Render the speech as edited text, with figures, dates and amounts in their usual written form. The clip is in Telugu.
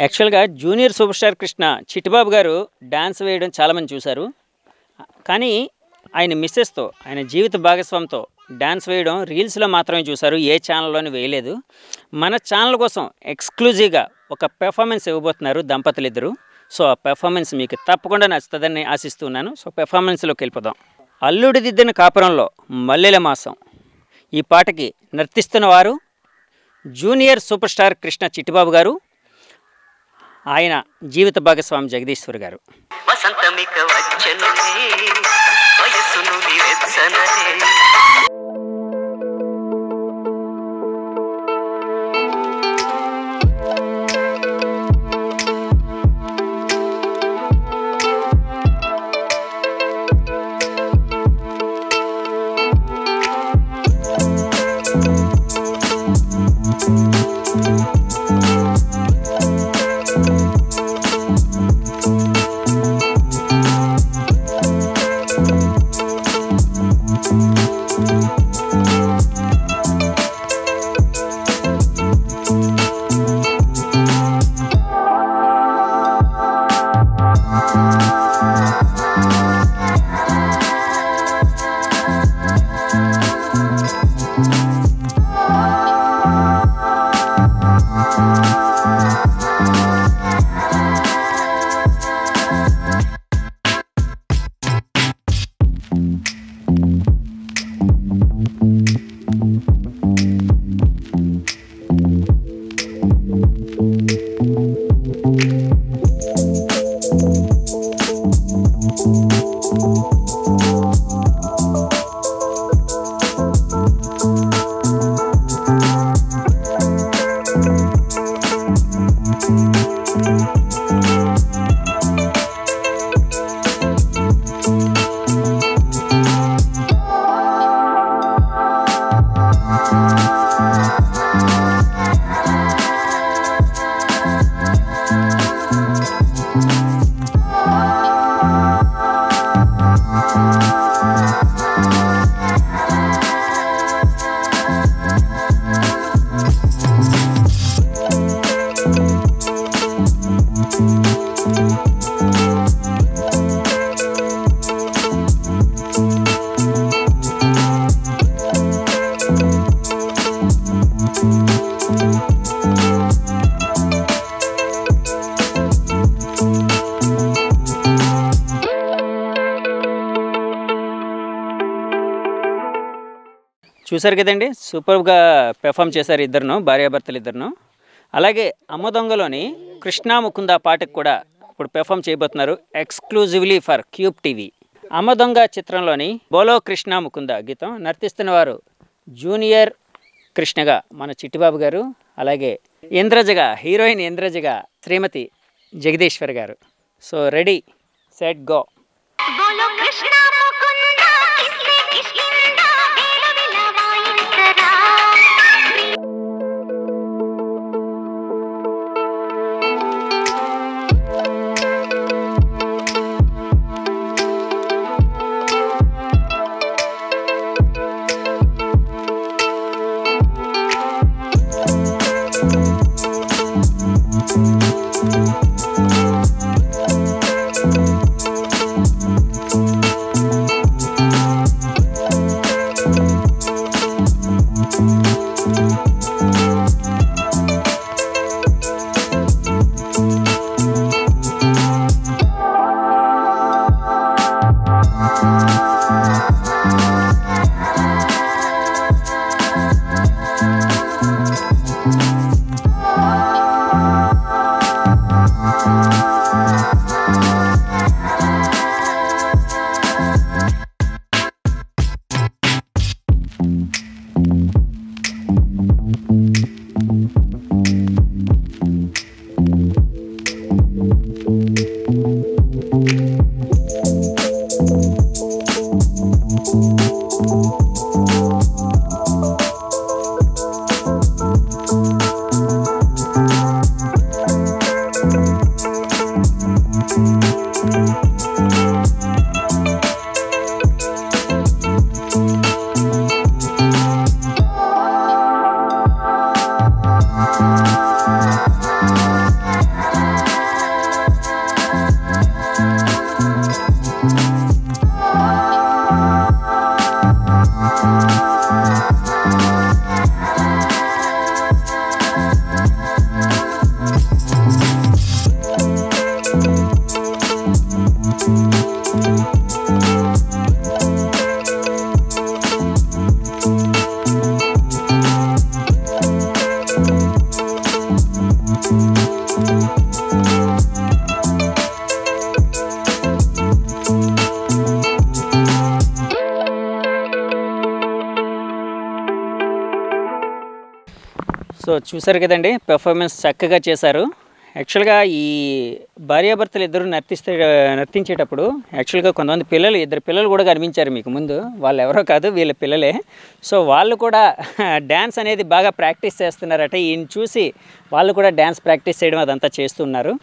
యాక్చువల్గా junior super star Krishna Chittibabu గారు డ్యాన్స్ వేయడం చాలామంది చూశారు. కానీ ఆయన మిస్సెస్తో, ఆయన జీవిత భాగస్వామితో డ్యాన్స్ వేయడం రీల్స్లో మాత్రమే చూశారు, ఏ ఛానల్లోని వేయలేదు. మన ఛానల్ కోసం ఎక్స్క్లూజివ్గా ఒక పెర్ఫార్మెన్స్ ఇవ్వబోతున్నారు దంపతులు ఇద్దరు. సో ఆ పెర్ఫార్మెన్స్ మీకు తప్పకుండా నచ్చుతుందని ఆశిస్తున్నాను. సో పెర్ఫార్మెన్స్లోకి వెళ్ళిపోదాం. అల్లుడి దిద్దిన కాపురంలో మల్లెల మాసం ఈ పాటకి నర్తిస్తున్న వారు junior super star Krishna Chittibabu గారు, ఆయన జీవిత భాగస్వామి జగదీశ్వర్ గారు. చూసారు కదండి, సూపర్గా పెర్ఫామ్ చేశారు ఇద్దరును, భార్యాభర్తలు ఇద్దరును. అలాగే అమ్మ దొంగలోని కృష్ణా ముకుంద పాటకు కూడా ఇప్పుడు పెర్ఫామ్ చేయబోతున్నారు ఎక్స్క్లూజివ్లీ ఫర్ క్యూబ్ టీవీ. అమ్మ దొంగ చిత్రంలోని బోలో కృష్ణా ముకుంద గీతం నర్తిస్తున్న వారు జూనియర్ కృష్ణగా మన చిట్టిబాబు గారు, అలాగే ఇంద్రజగా హీరోయిన్ ఇంద్రజగా శ్రీమతి జగదీశ్వర్ గారు. So ready set go. So చూసారు కదండి, పెర్ఫార్మెన్స్ చక్కగా చేశారు. యాక్చువల్గా ఈ భార్యాభర్తలు ఇద్దరు నర్తించేటప్పుడు యాక్చువల్గా కొంతమంది పిల్లలు, ఇద్దరు పిల్లలు కూడా కనిపించారు మీకు ముందు. వాళ్ళు ఎవరో కాదు, వీళ్ళ పిల్లలే. సో వాళ్ళు కూడా డ్యాన్స్ అనేది బాగా ప్రాక్టీస్ చేస్తున్నారట. ఈయన చూసి వాళ్ళు కూడా డ్యాన్స్ ప్రాక్టీస్ చేయడం అదంతా చేస్తున్నారు.